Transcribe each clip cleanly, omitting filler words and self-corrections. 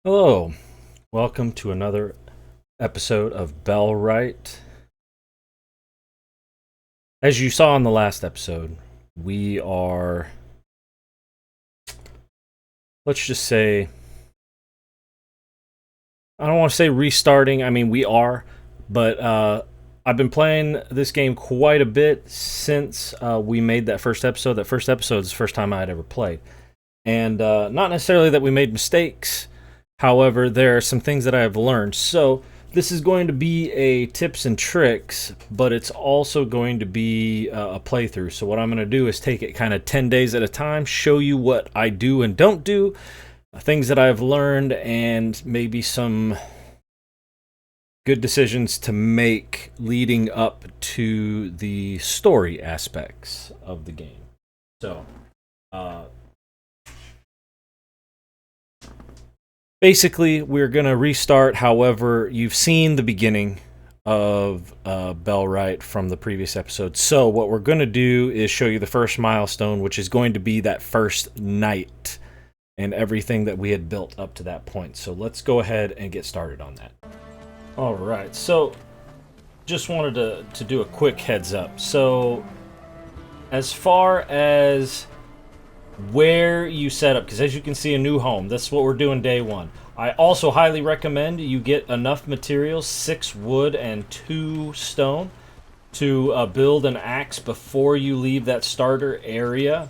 Hello, welcome to another episode of Bellwright. As you saw in the last episode, we are, let's just say, I don't want to say restarting, I mean, we are, but I've been playing this game quite a bit since we made that first episode. That first episode is the first time I had ever played. And not necessarily that we made mistakes. However, there are some things that I have learned. So this is going to be a tips and tricks, but it's also going to be a playthrough. So what I'm going to do is take it kind of 10 days at a time, show you what I do and don't do, things that I've learned, and maybe some good decisions to make leading up to the story aspects of the game. So, uh, basically, we're going to restart. However, you've seen the beginning of Bellwright from the previous episode. So what we're going to do is show you the first milestone, which is going to be that first night and everything that we had built up to that point. So let's go ahead and get started on that. All right. So just wanted to do a quick heads up. So as far as where you set up, because as you can see, a new home, that's what we're doing day one. I also highly recommend you get enough materials, 6 wood and 2 stone, to build an axe before you leave that starter area,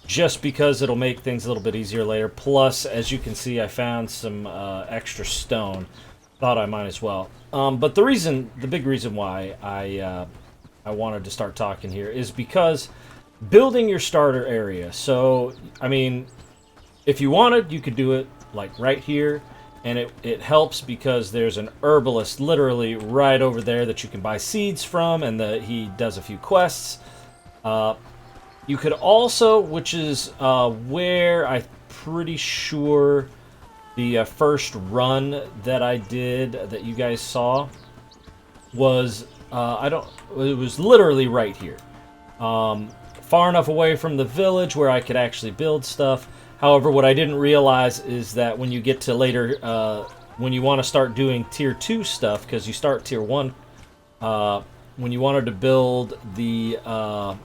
just because it'll make things a little bit easier later. Plus, as you can see, I found some extra stone. Thought I might as well. But the big reason why I wanted to start talking here is because building your starter area. So, I mean, if you wanted, you could do it like right here, and it helps because there's an herbalist literally right over there that you can buy seeds from, and he does a few quests. You could also, which is where I'm pretty sure the first run that I did that you guys saw was, it was literally right here. Far enough away from the village where I could actually build stuff. However, what I didn't realize is that when you get to later, when you want to start doing tier 2 stuff, because you start tier 1, when you wanted to build the, I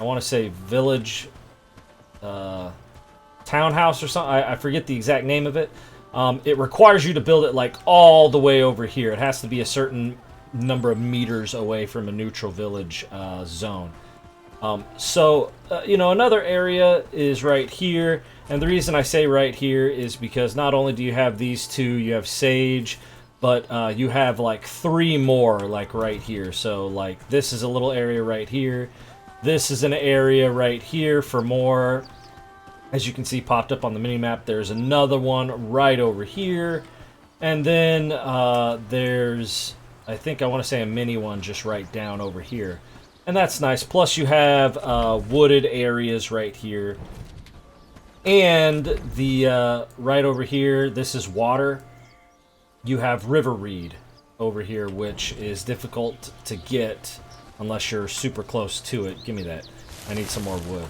want to say village townhouse or something, I forget the exact name of it, it requires you to build it like all the way over here. It has to be a certain number of meters away from a neutral village zone. Another area is right here, and the reason I say right here is because not only do you have these two, you have sage, but you have like 3 more like right here. So like this is a little area right here, this is an area right here for more, as you can see popped up on the mini-map. There's another one right over here, and then there's, I think I want to say a mini one just right down over here. And that's nice. Plus you have wooded areas right here. And the right over here, this is water. You have river reed over here, which is difficult to get unless you're super close to it. Give me that. I need some more wood.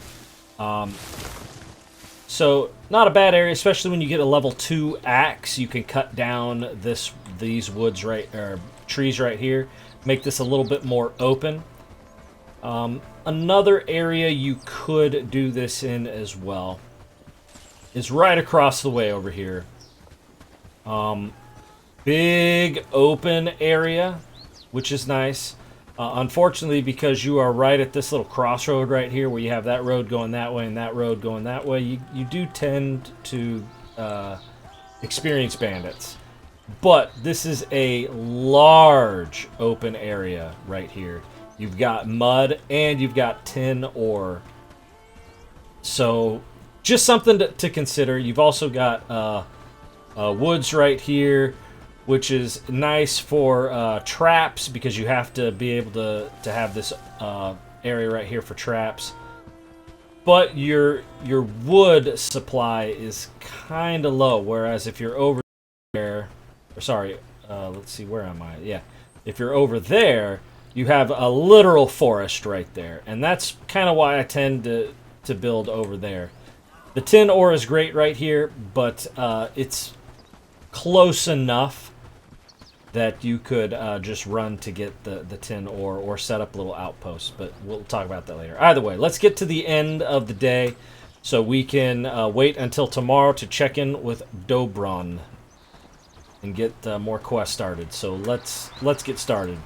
So not a bad area, especially when you get a level 2 axe. You can cut down these woods or trees right here. Make this a little bit more open. Another area you could do this in as well is right across the way over here. Big open area, which is nice. Unfortunately, because you are right at this little crossroad right here where you have that road going that way and that road going that way, you do tend to experience bandits. But this is a large open area right here. You've got mud, and you've got tin ore. So, just something to consider. You've also got woods right here, which is nice for traps, because you have to be able to have this area right here for traps. But your wood supply is kind of low, whereas if you're over there, let's see, where am I? Yeah, if you're over there, you have a literal forest right there, and that's kind of why I tend to build over there. The tin ore is great right here, but it's close enough that you could just run to get the tin ore or set up a little outpost. But we'll talk about that later. Either way, let's get to the end of the day so we can wait until tomorrow to check in with Dobron and get more quests started. So let's get started.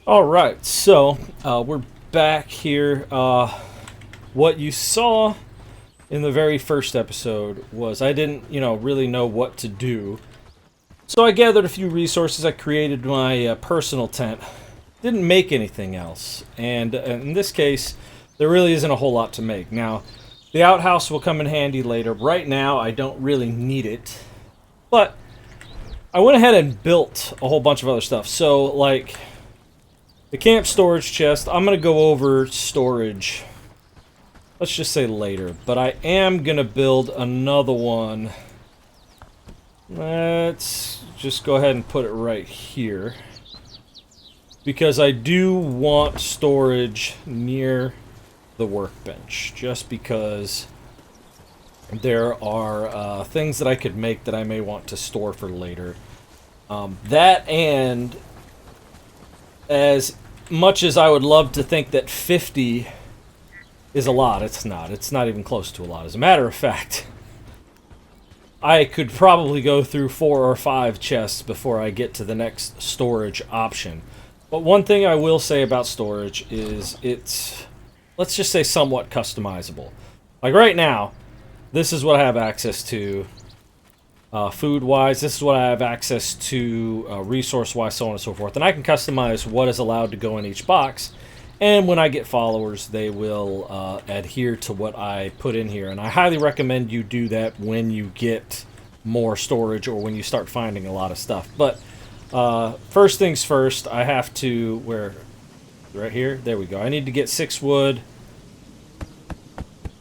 All right, so we're back here. What you saw in the very first episode was I didn't, really know what to do. So I gathered a few resources. I created my personal tent. Didn't make anything else. And in this case, there really isn't a whole lot to make. Now, the outhouse will come in handy later. Right now, I don't really need it. But I went ahead and built a whole bunch of other stuff. So, like, the camp storage chest, I'm going to go over storage, let's just say later. But I am going to build another one. Let's just go ahead and put it right here. Because I do want storage near the workbench. Just because there are things that I could make that I may want to store for later. That and as much as I would love to think that 50 is a lot, it's not. It's not even close to a lot. As a matter of fact, I could probably go through 4 or 5 chests before I get to the next storage option. But one thing I will say about storage is it's, let's just say, somewhat customizable. Like right now, this is what I have access to. Food-wise, this is what I have access to, resource-wise, so on and so forth. And I can customize what is allowed to go in each box. And when I get followers, they will adhere to what I put in here. And I highly recommend you do that when you get more storage or when you start finding a lot of stuff. But first things first, I have to, right here? There we go. I need to get 6 wood,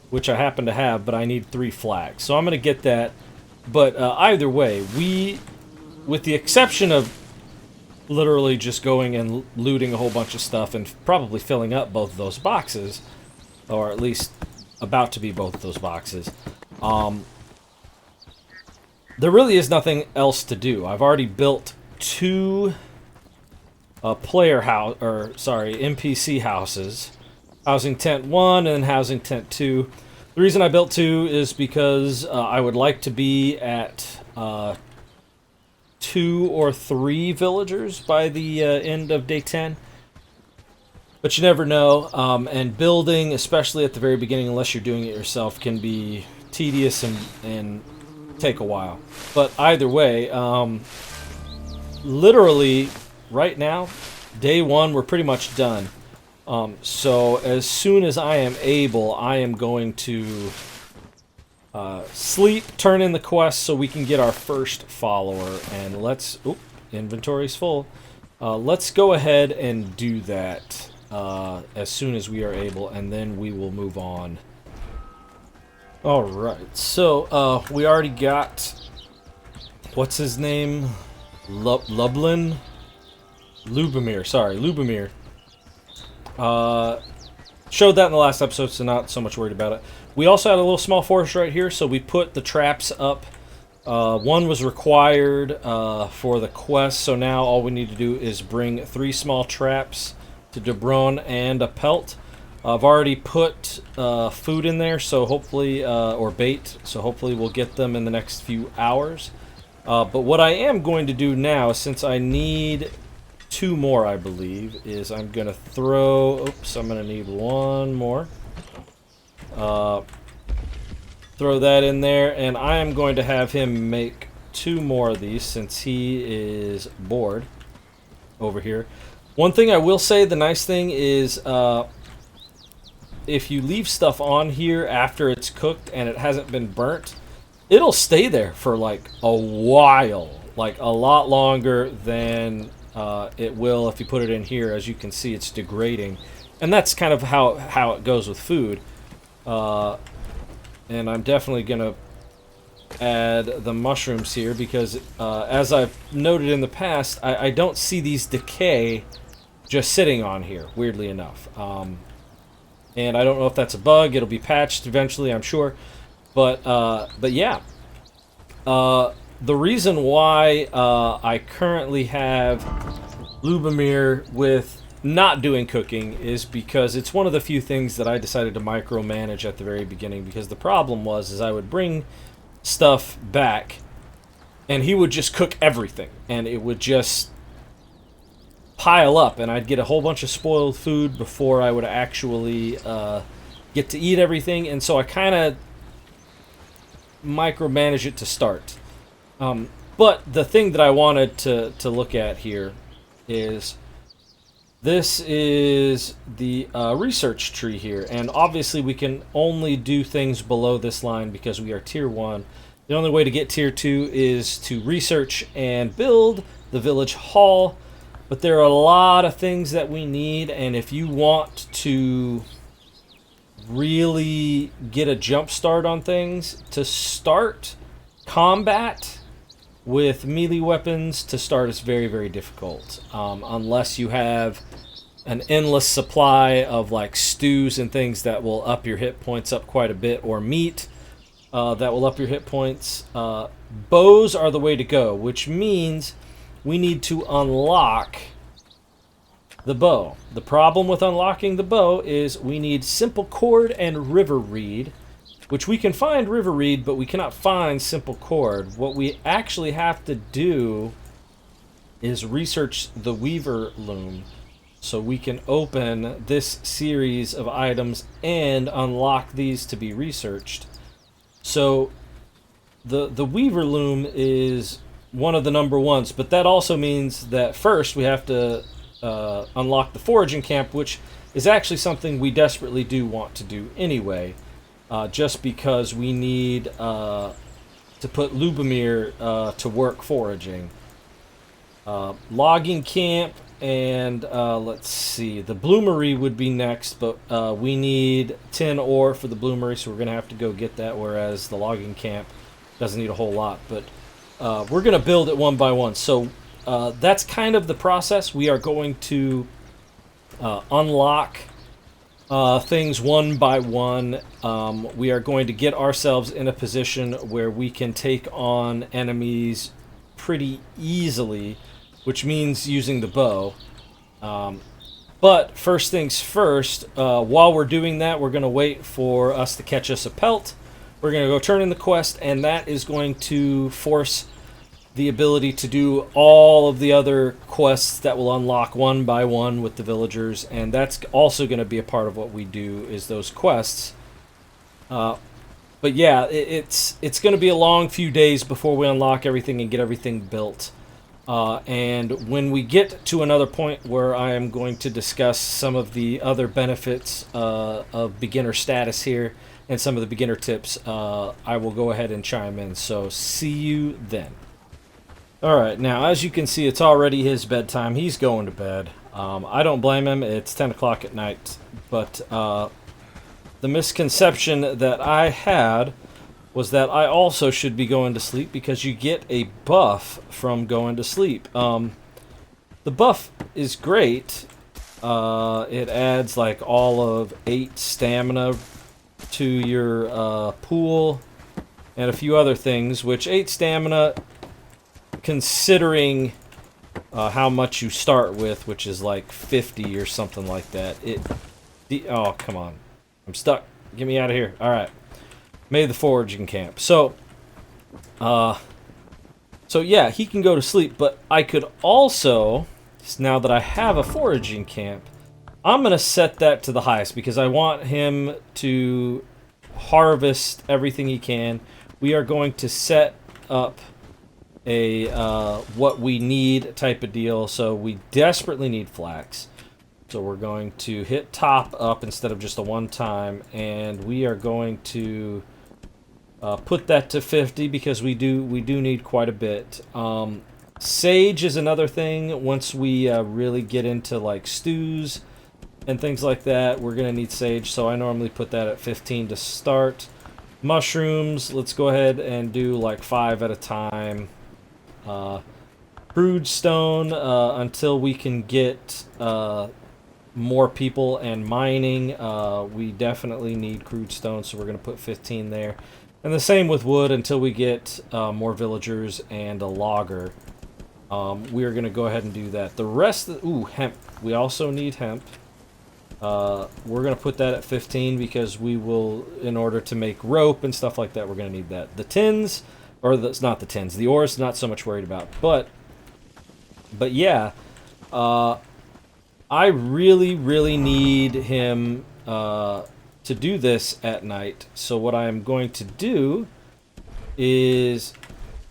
which I happen to have, but I need 3 flags. So I'm going to get that. But either way, with the exception of literally just going and looting a whole bunch of stuff and probably filling up both of those boxes, or at least about to be both of those boxes, there really is nothing else to do. I've already built 2 NPC houses, housing tent 1 and housing tent 2. The reason I built 2 is because I would like to be at 2 or 3 villagers by the end of day 10. But you never know, and building, especially at the very beginning, unless you're doing it yourself, can be tedious and take a while. But either way, literally, right now, day 1, we're pretty much done. So as soon as I am able, I am going to sleep, turn in the quest so we can get our first follower. And let's... Oop, inventory's full. Let's go ahead and do that as soon as we are able, and then we will move on. Alright, so we already got... What's his name? Lubomir, sorry, Lubomir. Showed that in the last episode, so not so much worried about it. We also had a little small forest right here, so we put the traps up. 1 was required for the quest, so now all we need to do is bring 3 small traps to Dobron and a pelt. I've already put food in there, so hopefully, or bait, so hopefully we'll get them in the next few hours. But what I am going to do now, since I need 2 more, I believe, is I'm going to throw... Oops, I'm going to need 1 more. Throw that in there, and I am going to have him make 2 more of these since he is bored over here. One thing I will say, the nice thing is if you leave stuff on here after it's cooked and it hasn't been burnt, it'll stay there for like a while, like a lot longer than it will if you put it in here. As you can see, it's degrading, and that's kind of how it goes with food. And I'm definitely gonna add the mushrooms here because as I've noted in the past, I don't see these decay just sitting on here, weirdly enough. And I don't know if that's a bug. It'll be patched eventually, I'm sure. But yeah. the reason why I currently have Lubomir with not doing cooking is because it's one of the few things that I decided to micromanage at the very beginning, because the problem was is I would bring stuff back and he would just cook everything and it would just pile up and I'd get a whole bunch of spoiled food before I would actually get to eat everything, and so I kind of micromanage it to start. But the thing that I wanted to look at here is this is the research tree here, and obviously we can only do things below this line because we are tier 1. The only way to get tier 2 is to research and build the village hall, but there are a lot of things that we need, and if you want to really get a jump start on things, to start combat with melee weapons to start is very, very difficult, unless you have an endless supply of like stews and things that will up your hit points up quite a bit, or meat that will up your hit points. Bows are the way to go, which means we need to unlock the bow. The problem with unlocking the bow is we need simple cord and river reed, which we can find river reed, but we cannot find simple cord. What we actually have to do is research the weaver loom so we can open this series of items and unlock these to be researched. So the weaver loom is one of the number ones, but that also means that first we have to unlock the foraging camp, which is actually something we desperately do want to do anyway, just because we need to put Lubomir to work foraging. Logging camp and let's see, the bloomery would be next, but we need 10 ore for the bloomery, so we're gonna have to go get that, whereas the logging camp doesn't need a whole lot. But we're gonna build it one by one, so that's kind of the process. We are going to unlock things one by one. We are going to get ourselves in a position where we can take on enemies pretty easily, which means using the bow. But first things first, while we're doing that, we're going to wait for us to catch us a pelt. We're going to go turn in the quest, and that is going to force the ability to do all of the other quests that will unlock one by one with the villagers, and that's also going to be a part of what we do, is those quests. But yeah, it's going to be a long few days before we unlock everything and get everything built. And when we get to another point where I am going to discuss some of the other benefits of beginner status here and some of the beginner tips, I will go ahead and chime in. So see you then. Alright, now as you can see, it's already his bedtime. He's going to bed. I don't blame him. It's 10 o'clock at night. But the misconception that I had was that I also should be going to sleep because you get a buff from going to sleep. The buff is great. It adds like all of 8 stamina to your pool and a few other things, which 8 stamina, considering how much you start with, which is like 50 or something like that. Oh, come on. I'm stuck. Get me out of here. All right. Made the foraging camp. So yeah, he can go to sleep, but I could also, now that I have a foraging camp, I'm going to set that to the highest because I want him to harvest everything he can. We are going to set up a what we need type of deal. So we desperately need flax. So we're going to hit top up instead of just a one time, and we are going to put that to 50 because we do need quite a bit. Sage is another thing. Once we really get into like stews and things like that, we're gonna need sage. So I normally put that at 15 to start. Mushrooms, let's go ahead and do like 5 at a time. Crude stone until we can get more people and mining. We definitely need crude stone, so we're going to put 15 there. And the same with wood until we get more villagers and a logger. We are going to go ahead and do that. The rest, ooh, hemp. We also need hemp. We're going to put that at 15 because we will, in order to make rope and stuff like that, we're going to need that. The tins, or it's not the tins, the ores, not so much worried about. But yeah, I really, really need him to do this at night. So what I'm going to do is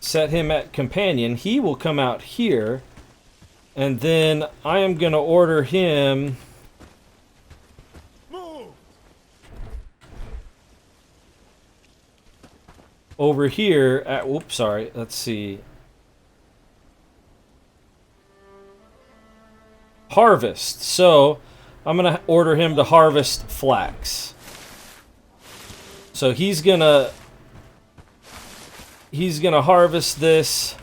set him at companion. He will come out here, and then I am going to order him over here at, whoops, sorry, let's see. Harvest. So I'm going to order him to harvest flax. So he's going to harvest this.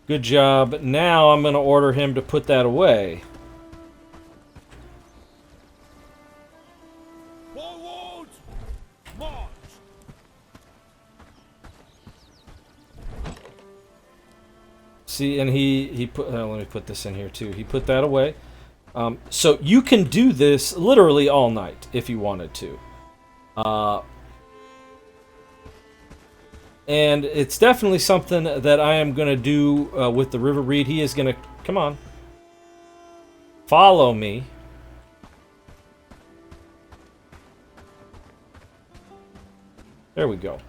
Good job. Now I'm going to order him to put that away. See, and he put, let me put this in here too. He put that away. So you can do this literally all night if you wanted to. And it's definitely something that I am going to do with the river reed. He is going to, come on, follow me. There we go.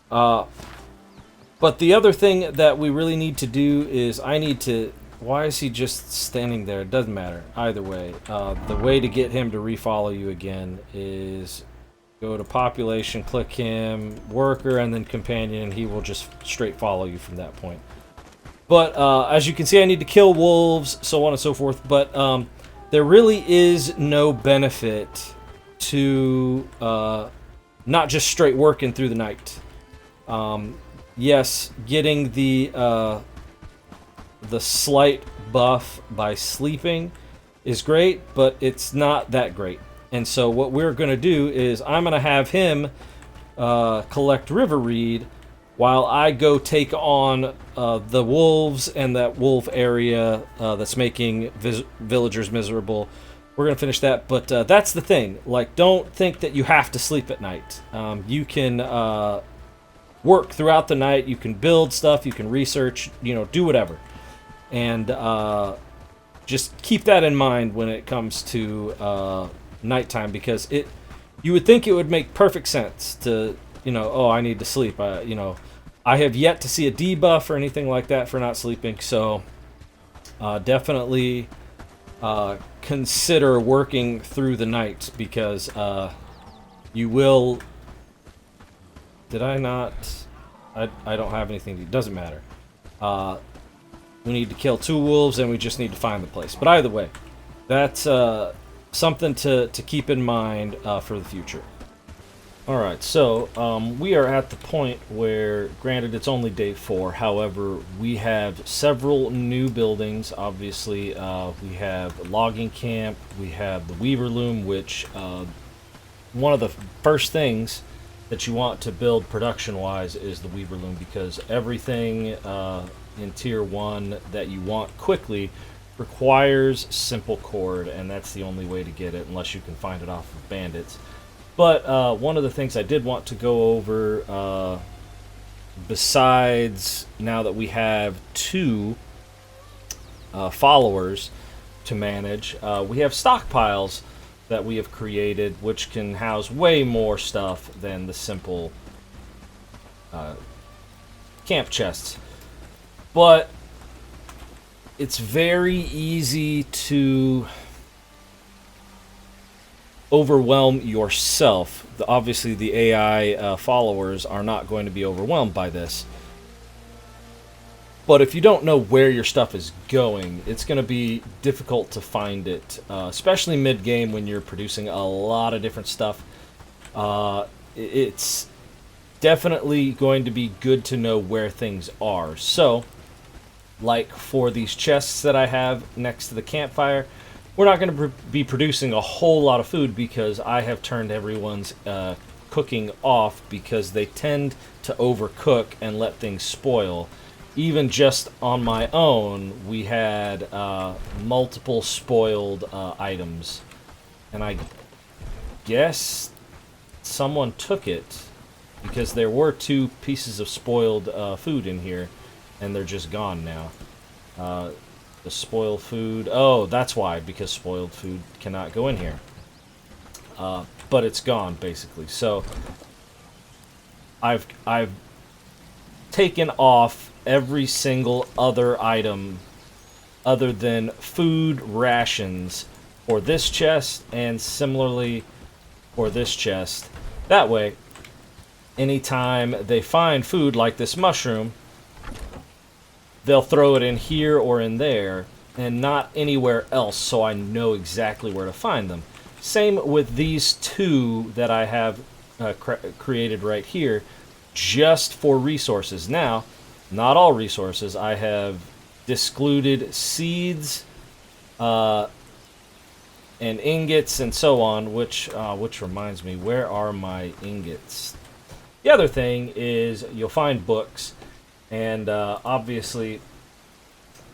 But the other thing that we really need to do is I need to... Why is he just standing there? It doesn't matter. Either way. The way to get him to refollow you again is go to population, click him, worker, and then companion, and he will just straight follow you from that point. But as you can see, I need to kill wolves, so on and so forth. But there really is no benefit to not just straight working through the night. Yes, getting the slight buff by sleeping is great, but it's not that great. And so what we're going to do is I'm going to have him collect river reed while I go take on the wolves and that wolf area that's making villagers miserable. We're going to finish that, but that's the thing. Like, don't think that you have to sleep at night. You can work throughout the night, you can build stuff, you can research, you know, do whatever. And just keep that in mind when it comes to nighttime, because you would think it would make perfect sense to, you know, oh, I need to sleep. You know, I have yet to see a debuff or anything like that for not sleeping, so definitely consider working through the night, because you will... Did I not? I don't have anything. It doesn't matter. We need to kill 2 wolves, and we just need to find the place. But either way, that's something to keep in mind for the future. Alright, so we are at the point where, granted, it's only day 4. However, we have several new buildings. Obviously, we have a logging camp. We have the Weaver Loom, which one of the first things that you want to build production-wise is the Weaver Loom, because everything in Tier 1 that you want quickly requires simple cord, and that's the only way to get it, unless you can find it off of bandits. But one of the things I did want to go over, besides now that we have 2 followers to manage, we have stockpiles that we have created, which can house way more stuff than the simple camp chests. But it's very easy to overwhelm yourself. Obviously, the AI followers are not going to be overwhelmed by this. But if you don't know where your stuff is going, it's going to be difficult to find it, especially mid-game when you're producing a lot of different stuff. It's definitely going to be good to know where things are. So, like for these chests that I have next to the campfire, we're not going to be producing a whole lot of food because I have turned everyone's cooking off because they tend to overcook and let things spoil. Even just on my own, we had multiple spoiled items, and I guess someone took it because there were 2 pieces of spoiled food in here, and they're just gone now. The spoiled food, oh, that's why, because spoiled food cannot go in here. But it's gone, basically. So I've taken off every single other item other than food rations for this chest, and similarly for this chest. That way, anytime they find food like this mushroom, they'll throw it in here or in there and not anywhere else, so I know exactly where to find them. Same with these 2 that I have created right here, just for resources. Now, not all resources. I have discluded seeds and ingots and so on, which reminds me, where are my ingots? The other thing is you'll find books, and obviously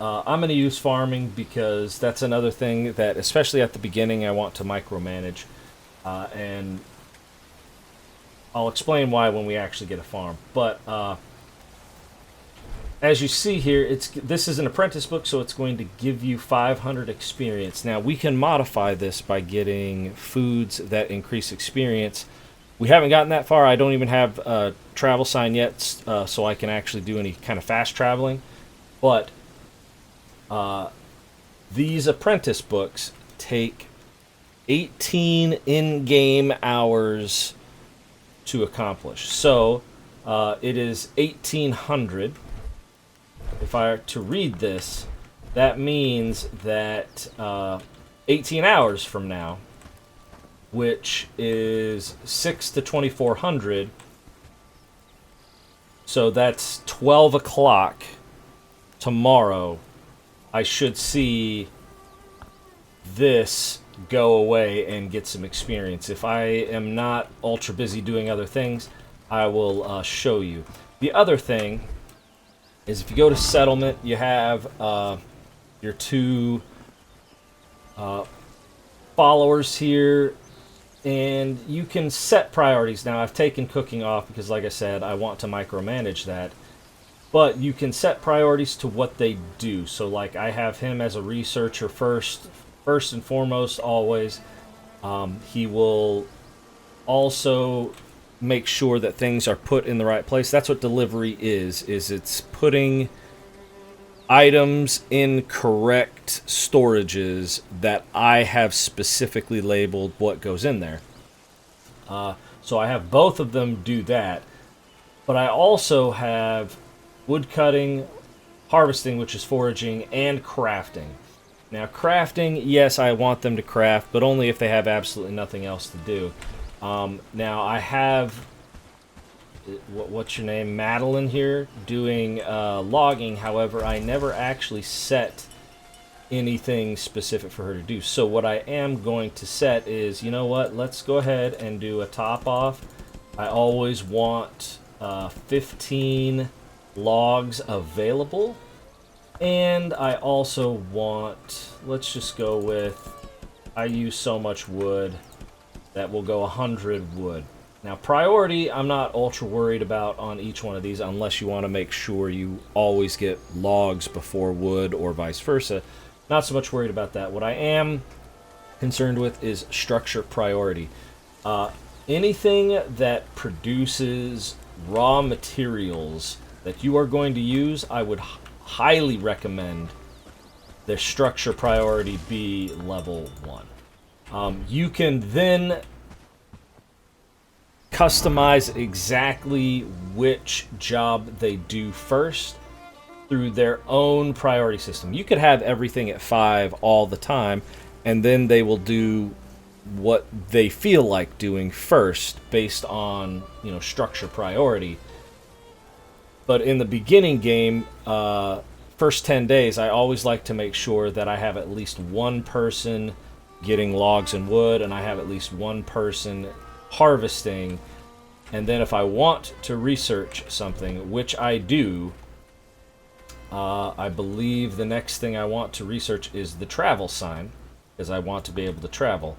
I'm going to use farming because that's another thing that, especially at the beginning, I want to micromanage, and I'll explain why when we actually get a farm. But as you see here, this is an apprentice book, so it's going to give you 500 experience. Now, we can modify this by getting foods that increase experience. We haven't gotten that far. I don't even have a travel sign yet, so I can actually do any kind of fast traveling. But these apprentice books take 18 in-game hours to accomplish. So it is 1800. If I are to read this, that means that 18 hours from now, which is 6 to 2400, so that's 12 o'clock tomorrow, I should see this go away and get some experience. If I am not ultra busy doing other things, I will show you. The other thing is, if you go to settlement, you have your 2 followers here, and you can set priorities. Now, I've taken cooking off because, like I said, I want to micromanage that. But you can set priorities to what they do. So, like, I have him as a researcher first and foremost, always. He will also make sure that things are put in the right place. That's what delivery is it's putting items in correct storages that I have specifically labeled what goes in there. So I have both of them do that. But I also have wood cutting, harvesting, which is foraging, and crafting. Now, crafting, yes, I want them to craft, but only if they have absolutely nothing else to do. Now, I have, what's your name, Madeline here, doing logging. However, I never actually set anything specific for her to do. So what I am going to set is, you know what, let's go ahead and do a top off. I always want 15 logs available, and I also want, let's just go with, I use so much wood that will go 100 wood. Now, priority, I'm not ultra worried about on each one of these unless you want to make sure you always get logs before wood or vice versa. Not so much worried about that. What I am concerned with is structure priority. Anything that produces raw materials that you are going to use, I would highly recommend the structure priority be level 1. You can then customize exactly which job they do first through their own priority system. You could have everything at 5 all the time, and then they will do what they feel like doing first based on, you know, structure priority. But in the beginning game, first 10 days, I always like to make sure that I have at least one person getting logs and wood, and I have at least one person harvesting. And then if I want to research something, which I do, I believe the next thing I want to research is the travel sign, because I want to be able to travel.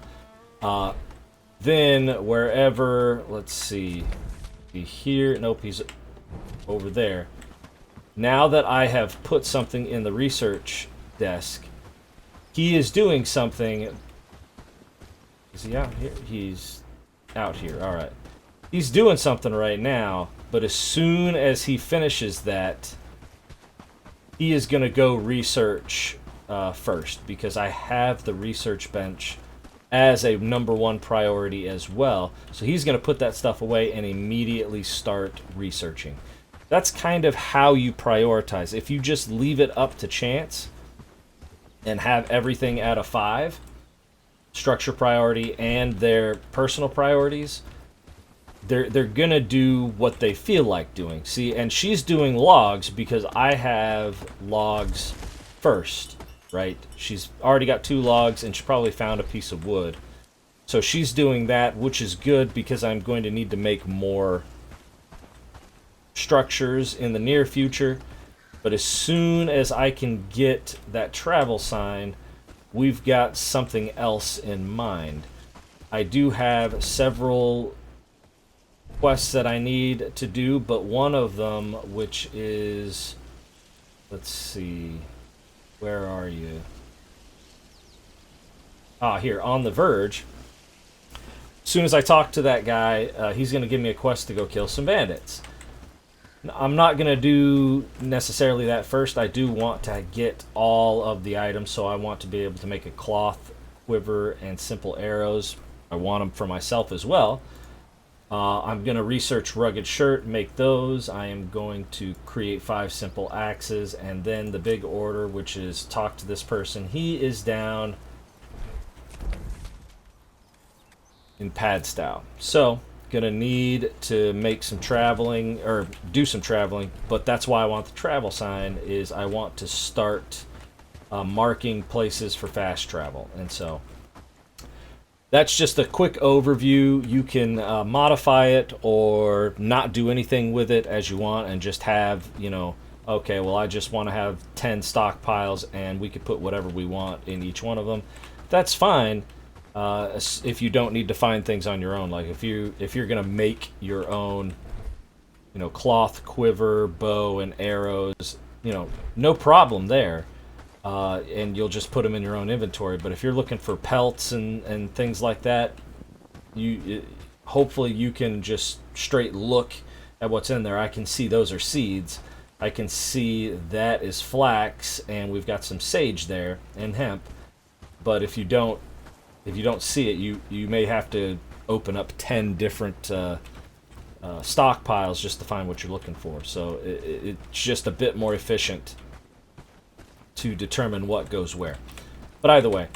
Then wherever, let's see, here, nope, he's over there. Now that I have put something in the research desk, he is doing something. Is he out here? He's out here. All right. He's doing something right now, but as soon as he finishes that, he is going to go research first, because I have the research bench as a #1 priority as well. So he's going to put that stuff away and immediately start researching. That's kind of how you prioritize. If you just leave it up to chance and have everything at a 5, structure priority and their personal priorities, they're gonna do what they feel like doing. See, and she's doing logs because I have logs first, right? She's already got 2 logs and she probably found a piece of wood. So she's doing that, which is good because I'm going to need to make more structures in the near future. But as soon as I can get that travel sign, we've got something else in mind. I do have several quests that I need to do, but one of them, which is, let's see, where are you? Here, on the Verge. As soon as I talk to that guy, he's going to give me a quest to go kill some bandits. I'm not going to do necessarily that first. I do want to get all of the items, so I want to be able to make a cloth quiver and simple arrows. I want them for myself as well. I'm going to research rugged shirt, make those. I am going to create 5 simple axes, and then the big order, which is talk to this person. He is down in Padstow. So gonna need to make some traveling, or do some traveling, but that's why I want the travel sign, is I want to start marking places for fast travel. And so that's just a quick overview. You can modify it or not do anything with it as you want and just have, you know, okay, well, I just want to have 10 stockpiles and we could put whatever we want in each one of them. That's fine. If you don't need to find things on your own, like if you're gonna make your own, you know, cloth quiver, bow, and arrows, you know, no problem there, and you'll just put them in your own inventory. But if you're looking for pelts and things like that, hopefully you can just straight look at what's in there. I can see those are seeds. I can see that is flax, and we've got some sage there and hemp. But if you don't see it, you may have to open up 10 different stockpiles just to find what you're looking for. So it's just a bit more efficient to determine what goes where. But either way,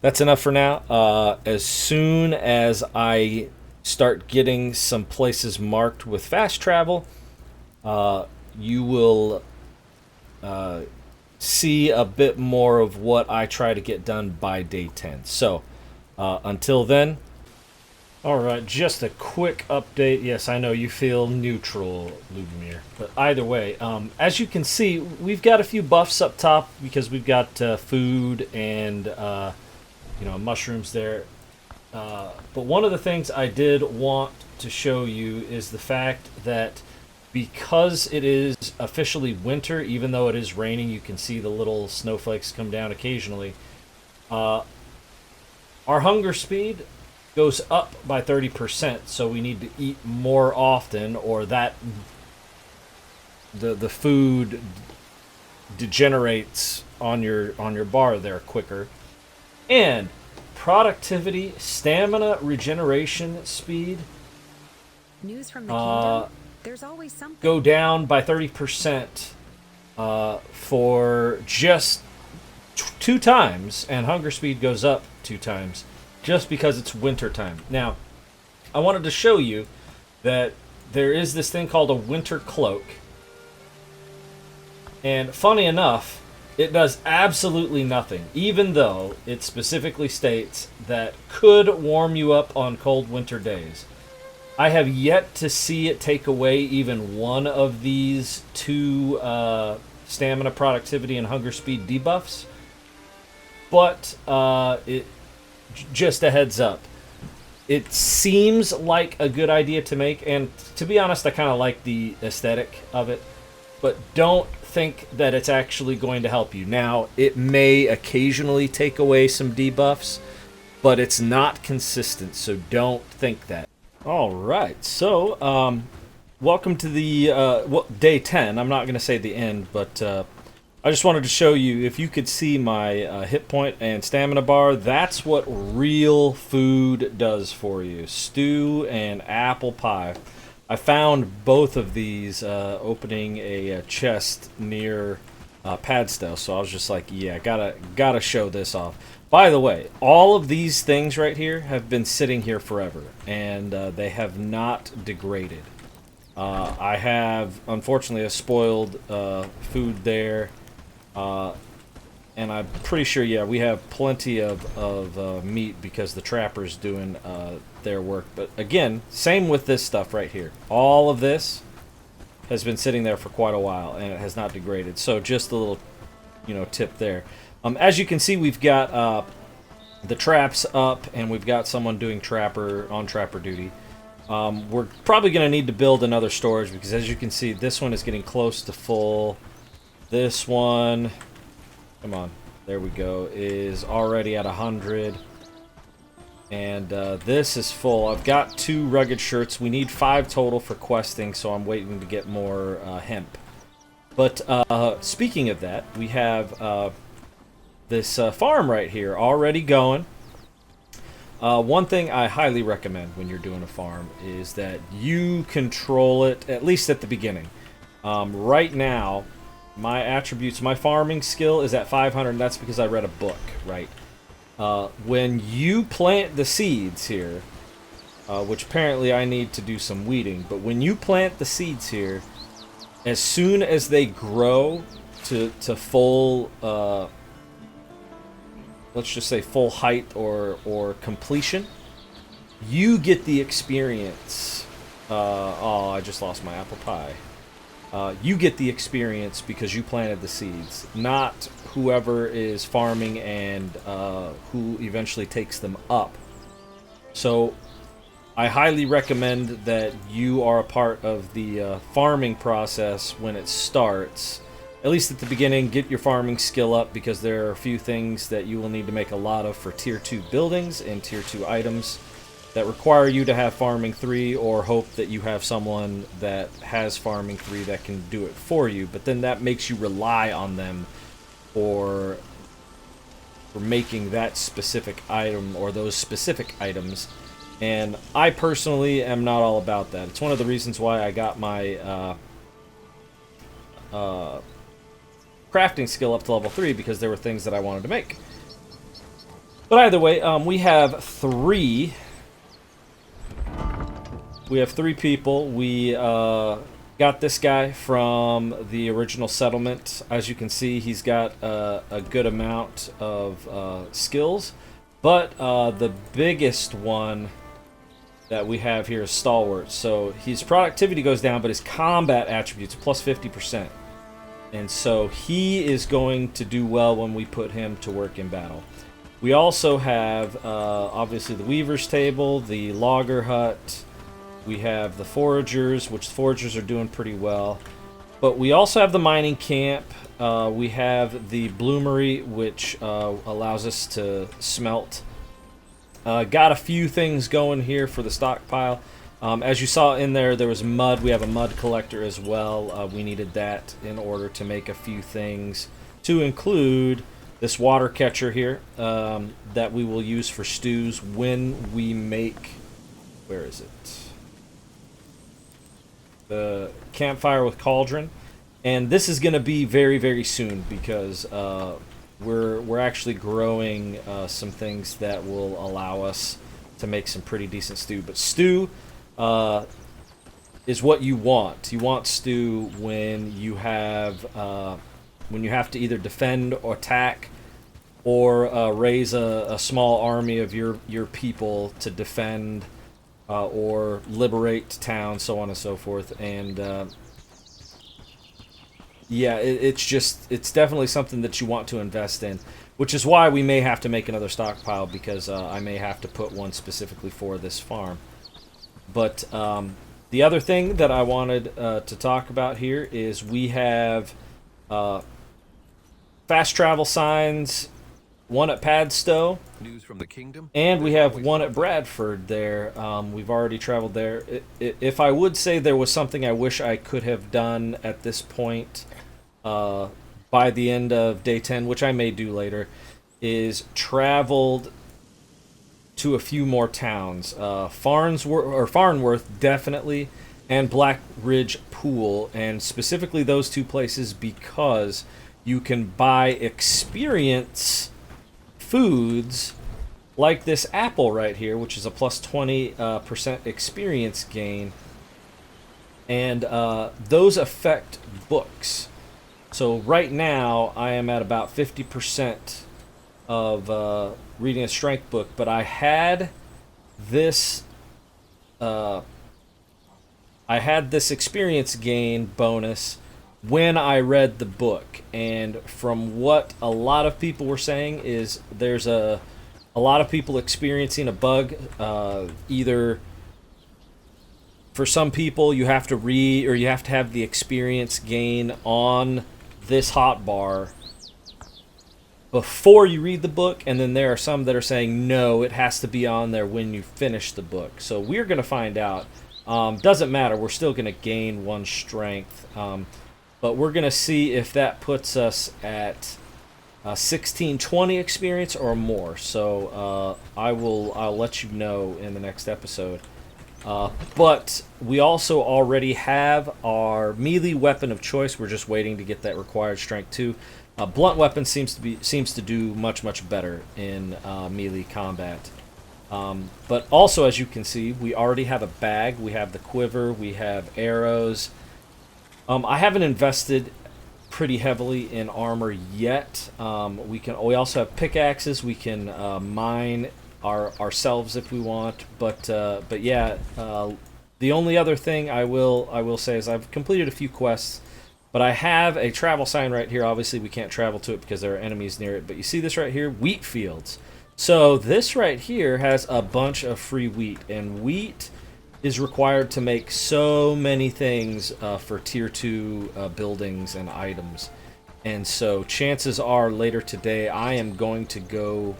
that's enough for now. As soon as I start getting some places marked with fast travel, you will see a bit more of what I try to get done by day 10. So until then, alright, just a quick update. Yes, I know you feel neutral, Lubomir, but either way, as you can see, we've got a few buffs up top because we've got food and you know, mushrooms there. But one of the things I did want to show you is the fact that because it is officially winter, even though it is raining, you can see the little snowflakes come down occasionally. Our hunger speed goes up by 30%, so we need to eat more often, or that the food degenerates on your bar there quicker. And productivity, stamina, regeneration speed News from the kingdom. There's always something. Go down by 30% for just 2 times, and hunger speed goes up 2 times just because it's winter time. Now, I wanted to show you that there is this thing called a winter cloak. And funny enough, it does absolutely nothing, even though it specifically states that could warm you up on cold winter days. I have yet to see it take away even one of these two stamina, productivity, and hunger speed debuffs. But just a heads up. It seems like a good idea to make, and to be honest, I kind of like the aesthetic of it. But don't think that it's actually going to help you. Now, it may occasionally take away some debuffs, but it's not consistent, so don't think that. All right, so welcome to the day 10. I'm not going to say the end, but I just wanted to show you, if you could see my hit point and stamina bar, that's what real food does for you. Stew and apple pie. I found both of these opening a chest near Padstow, so I was just like, yeah, gotta show this off. By the way, all of these things right here have been sitting here forever, and they have not degraded. I have, unfortunately, a spoiled food there, and I'm pretty sure, yeah, we have plenty of meat because the trapper's doing their work. But again, same with this stuff right here. All of this has been sitting there for quite a while, and it has not degraded. So just a little, tip there. As you can see, we've got the traps up, and we've got someone doing trapper duty. We're probably going to need to build another storage because, as you can see, this one is getting close to full. This one, come on, there we go, is already at 100. And this is full. I've got 2 rugged shirts. We need 5 total for questing, so I'm waiting to get more hemp. But speaking of that, we have this farm right here already going. One thing I highly recommend when you're doing a farm is that you control it, at least at the beginning. Right now, my attributes, my farming skill is at 500, and that's because I read a book, right? When you plant the seeds here, which apparently I need to do some weeding, but when you plant the seeds here, as soon as they grow to full, let's just say full height or completion, you get the experience. Oh, I just lost my apple pie. You get the experience because you planted the seeds, not whoever is farming and who eventually takes them up. So I highly recommend that you are a part of the farming process when it starts. At least at the beginning, get your farming skill up, because there are a few things that you will need to make a lot of for Tier 2 buildings and Tier 2 items that require you to have Farming 3, or hope that you have someone that has Farming 3 that can do it for you. But then that makes you rely on them for making that specific item or those specific items. And I personally am not all about that. It's one of the reasons why I got my crafting skill up to level 3, because there were things that I wanted to make. But either way, we have 3 people. We got this guy from the original settlement. As you can see, he's got a good amount of skills. But the biggest one that we have here is Stalwart. So his productivity goes down, but his combat attributes plus 50%. And so he is going to do well when we put him to work in battle. We also have, obviously, the Weaver's Table, the Logger Hut. We have the Foragers, which the Foragers are doing pretty well. But we also have the Mining Camp. We have the Bloomery, which allows us to smelt. Got a few things going here for the stockpile. As you saw in there, there was mud. We have a mud collector as well. We needed that in order to make a few things, to include this water catcher here that we will use for stews when we make... Where is it? The campfire with cauldron. And this is going to be very, very soon, because we're actually growing some things that will allow us to make some pretty decent stew. But stew is what you want. You want stew when you have when you have to either defend or attack, or raise a small army of your people to defend or liberate towns, so on and so forth. And yeah, it's definitely something that you want to invest in, which is why we may have to make another stockpile, because I may have to put one specifically for this farm. But the other thing that I wanted to talk about here is we have fast travel signs, one at Padstow, News from the kingdom, and we have one at Bradford there. We've already traveled there. If I would say there was something I wish I could have done at this point by the end of day 10, which I may do later, is traveled to a few more towns. Farnworth definitely, and Black Ridge Pool, and specifically those two places because you can buy experience foods like this apple right here, which is a plus 20% experience gain, and those affect books. So right now I am at about 50% of reading a strength book, but I had this experience gain bonus when I read the book, and from what a lot of people were saying is there's a lot of people experiencing a bug. Either for some people you have to read, or you have to have the experience gain on this hotbar before you read the book, and then there are some that are saying no, it has to be on there when you finish the book. So we're going to find out. Doesn't matter, we're still going to gain one strength. But we're going to see if that puts us at 1620 experience or more. So I'll let you know in the next episode. But we also already have our melee weapon of choice. We're just waiting to get that required strength 2. Blunt weapon seems to do much better in melee combat. But also, as you can see, we already have a bag. We have the quiver. We have arrows. I haven't invested pretty heavily in armor yet. We also have pickaxes. We can mine ourselves if we want. But yeah, the only other thing I will say is I've completed a few quests, but I have a travel sign right here. Obviously, we can't travel to it because there are enemies near it. But you see this right here, wheat fields. So this right here has a bunch of free wheat, and wheat is required to make so many things for tier 2 buildings and items. And so chances are later today I am going to go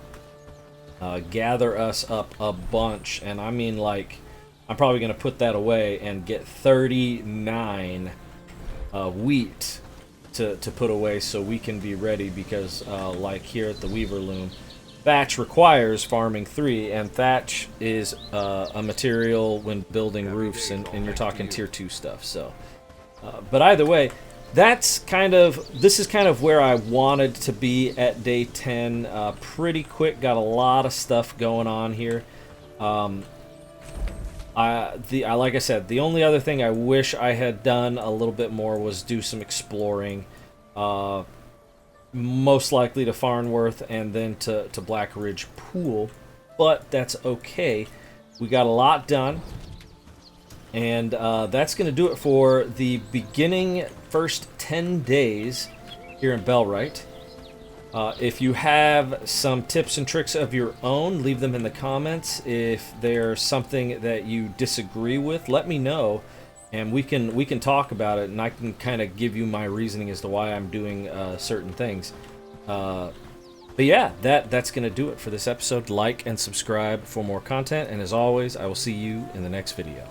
gather us up a bunch, and I mean, like, I'm probably going to put that away and get 39 wheat to put away so we can be ready, because like here at the Weaver Loom, thatch requires farming 3, and thatch is a material when building roofs, and you're talking tier 2 stuff. So, but either way, this is kind of where I wanted to be at day 10. Pretty quick, got a lot of stuff going on here. Like I said, the only other thing I wish I had done a little bit more was do some exploring. Most likely to Farnworth and then to Black Ridge Pool, but that's okay. We got a lot done, and that's going to do it for the beginning first 10 days here in Bellwright. If you have some tips and tricks of your own, leave them in the comments. If there's something that you disagree with, let me know, and we can talk about it, and I can kind of give you my reasoning as to why I'm doing certain things. But yeah, that's going to do it for this episode. Like and subscribe for more content, and as always, I will see you in the next video.